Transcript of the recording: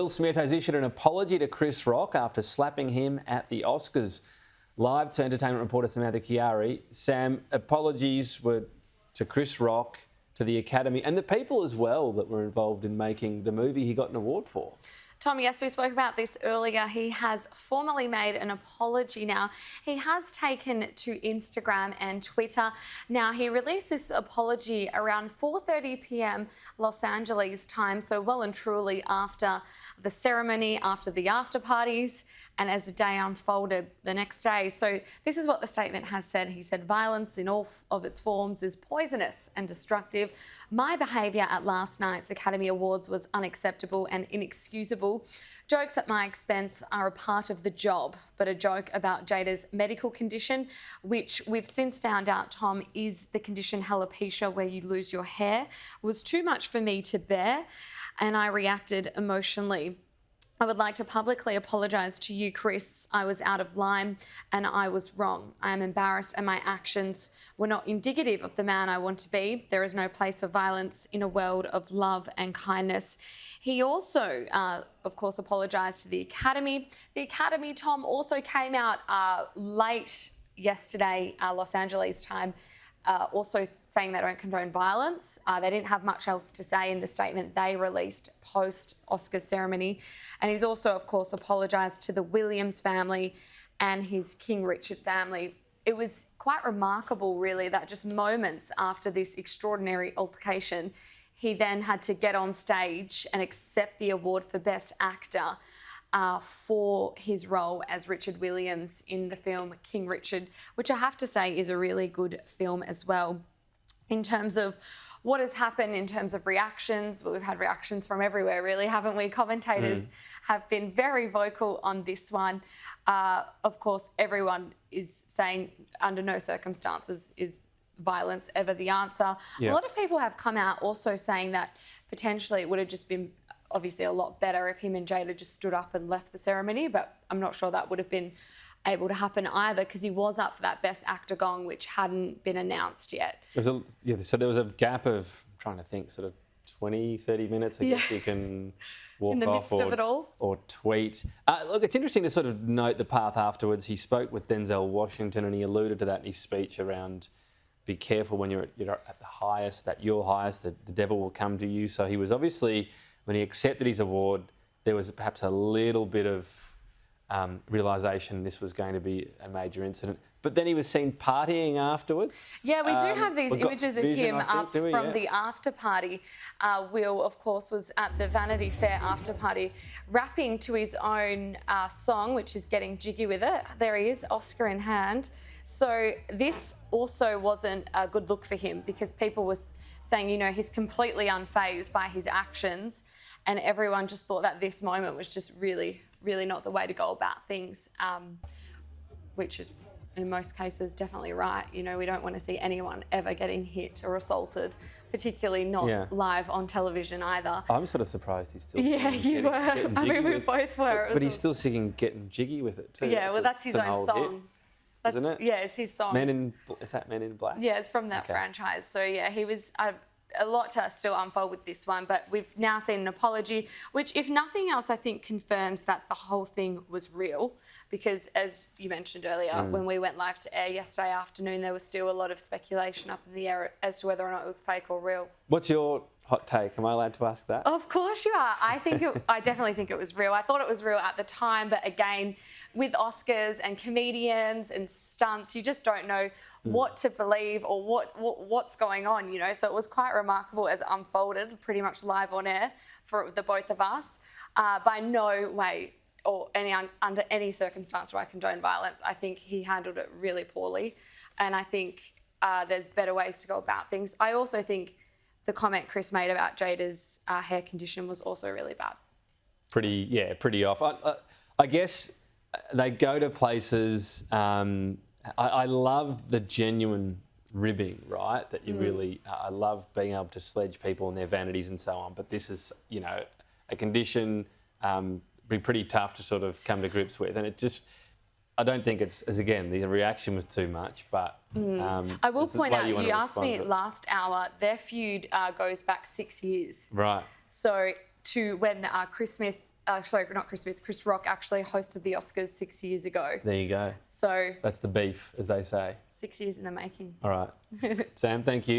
Will Smith has issued an apology to Chris Rock after slapping him at the Oscars. Live to entertainment reporter Samantha Chiari. Sam, apologies were to Chris Rock, to the Academy and the people as well that were involved in making the movie he got an award for. Tom, yes, we spoke about this earlier. He has formally made an apology now. He has taken to Instagram and Twitter. Now, he released this apology around 4:30 p.m. Los Angeles time, so well and truly after the ceremony, after the after parties, and as the day unfolded the next day. So this is what the statement has said. He said, "Violence in all of its forms is poisonous and destructive. My behaviour at last night's Academy Awards was unacceptable and inexcusable. Jokes at my expense are a part of the job, but a joke about Jada's medical condition, which we've since found out, Tom, is the condition alopecia, where you lose your hair, was too much for me to bear, and I reacted emotionally. I would like to publicly apologise to you, Chris. I was out of line and I was wrong. I am embarrassed and my actions were not indicative of the man I want to be. There is no place for violence in a world of love and kindness." He also, of course, apologised to the Academy. The Academy, Tom, also came out late yesterday, Los Angeles time, also saying they don't condone violence. They didn't have much else to say in the statement they released post-Oscars ceremony. And he's also, of course, apologised to the Williams family and his King Richard family. It was quite remarkable, really, that just moments after this extraordinary altercation, he then had to get on stage and accept the award for Best Actor for his role as Richard Williams in the film King Richard, which I have to say is a really good film as well. In terms of what has happened in terms of reactions, well, we've had reactions from everywhere, really, haven't we? Commentators have been very vocal on this one. Of course, everyone is saying under no circumstances is violence ever the answer. Yeah. A lot of people have come out also saying that potentially it would have just been obviously a lot better if him and Jada just stood up and left the ceremony, but I'm not sure that would have been able to happen either, because he was up for that Best Actor gong, which hadn't been announced yet. So there was a gap of, I'm trying to think, sort of 20, 30 minutes, I guess you can walk in the off midst of it all. or tweet. Look, it's interesting to sort of note the path afterwards. He spoke with Denzel Washington and he alluded to that in his speech around be careful when you're at the highest, at your highest, the devil will come to you. So he was obviously, when he accepted his award, there was perhaps a little bit of realisation this was going to be a major incident. But then he was seen partying afterwards. Yeah, we do have these images of him up from the after party. Will, of course, was at the Vanity Fair after party, rapping to his own song, which is Getting Jiggy With It. There he is, Oscar in hand. So this also wasn't a good look for him, because people were saying, you know, he's completely unfazed by his actions, and everyone just thought that this moment was just really, really not the way to go about things, which is in most cases definitely right. You know, we don't want to see anyone ever getting hit or assaulted, particularly not live on television either. I'm sort of surprised he's still you were. I mean, we both were. But he's still singing Getting Jiggy With It too. Yeah, well, that's his own song. Isn't it? Yeah, it's his song. Is that Men in Black? Yeah, it's from that franchise. So yeah, he was a lot to still unfold with this one, but we've now seen an apology, which, if nothing else, I think confirms that the whole thing was real, because as you mentioned earlier, when we went live to air yesterday afternoon, there was still a lot of speculation up in the air as to whether or not it was fake or real. What's your hot take? Am I allowed to ask that? Of course you are. I definitely think it was real. I thought it was real at the time, but again, with Oscars and comedians and stunts, you just don't know what to believe or what's going on, you know. So it was quite remarkable as it unfolded, pretty much live on air for the both of us. By no way or under any circumstance do I condone violence. I think he handled it really poorly, and I think there's better ways to go about things. I also think the comment Chris made about Jada's hair condition was also really bad. Pretty off. I guess they go to places. I love the genuine ribbing, right? That you really. I love being able to sledge people and their vanities and so on. But this is, you know, a condition. Be pretty tough to sort of come to grips with, and it just. I don't think it's, as again, the reaction was too much, but... I will point out, you asked me last hour, their feud goes back 6 years. Right. So to when Chris Smith sorry, not Chris Smith, Chris Rock actually hosted the Oscars 6 years ago. There you go. So That's the beef, as they say. 6 years in the making. All right. Sam, thank you.